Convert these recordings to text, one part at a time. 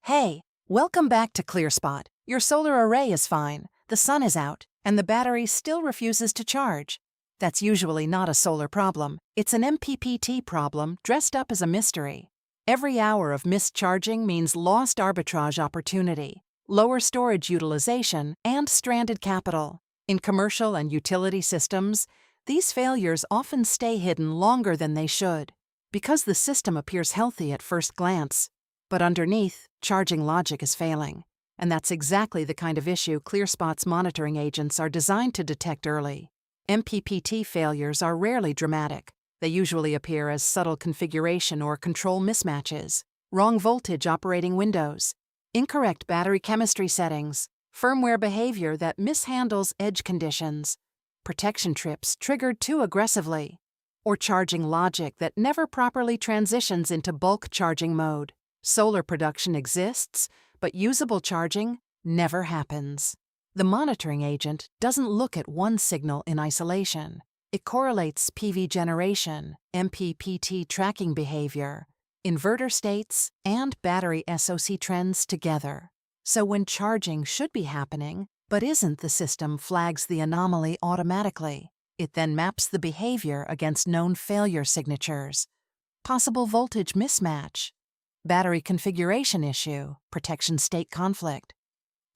Hey, welcome back to ClearSpot. Your solar array is fine, the sun is out, and the battery still refuses to charge. That's usually not a solar problem. It's an MPPT problem dressed up as a mystery. Every hour of missed charging means lost arbitrage opportunity, lower storage utilization, and stranded capital. In commercial and utility systems, these failures often stay hidden longer than they should, because the system appears healthy at first glance. But underneath, charging logic is failing. And that's exactly the kind of issue ClearSpot's monitoring agents are designed to detect early. MPPT failures are rarely dramatic. They usually appear as subtle configuration or control mismatches, wrong voltage operating windows, incorrect battery chemistry settings, firmware behavior that mishandles edge conditions, protection trips triggered too aggressively, or charging logic that never properly transitions into bulk charging mode. Solar production exists, but usable charging never happens. The monitoring agent doesn't look at one signal in isolation. It correlates PV generation, MPPT tracking behavior, inverter states, and battery SOC trends together. So when charging should be happening, but isn't, the system flags the anomaly automatically. It then maps the behavior against known failure signatures. Possible voltage mismatch, battery configuration issue, protection state conflict,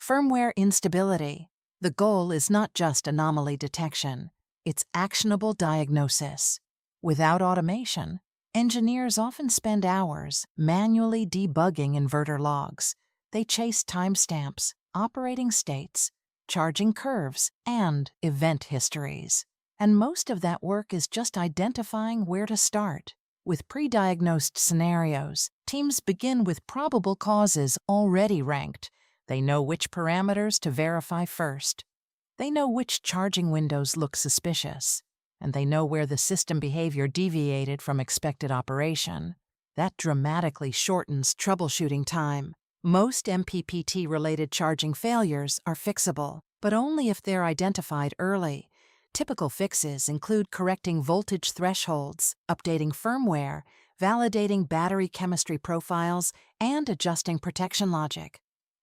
firmware instability. The goal is not just anomaly detection, it's actionable diagnosis. Without automation, engineers often spend hours manually debugging inverter logs. They chase timestamps, operating states, charging curves, and event histories. And most of that work is just identifying where to start. With pre-diagnosed scenarios, teams begin with probable causes already ranked. They know which parameters to verify first. They know which charging windows look suspicious. And they know where the system behavior deviated from expected operation. That dramatically shortens troubleshooting time. Most MPPT-related charging failures are fixable, but only if they're identified early. Typical fixes include correcting voltage thresholds, updating firmware, validating battery chemistry profiles, and adjusting protection logic.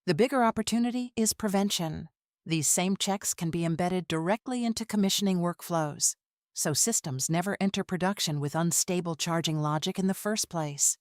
The bigger opportunity is prevention. These same checks can be embedded directly into commissioning workflows, so systems never enter production with unstable charging logic in the first place.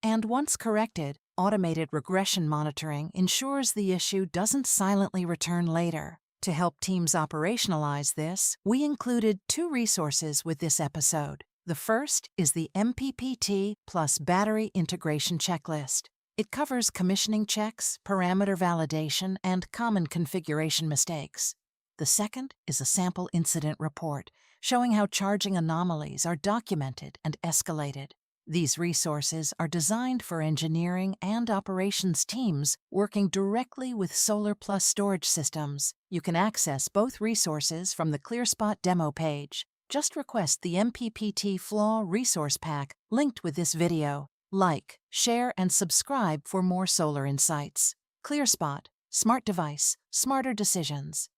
And once corrected, automated regression monitoring ensures the issue doesn't silently return later. To help teams operationalize this, we included two resources with this episode. The first is the MPPT plus Battery Integration Checklist. It covers commissioning checks, parameter validation, and common configuration mistakes. The second is a sample incident report, showing how charging anomalies are documented and escalated. These resources are designed for engineering and operations teams working directly with solar plus storage systems. You can access both resources from the ClearSpot demo page. Just request the MPPT Flaw Resource Pack linked with this video. Like, share, and subscribe for more solar insights. ClearSpot. Smart device, smarter decisions.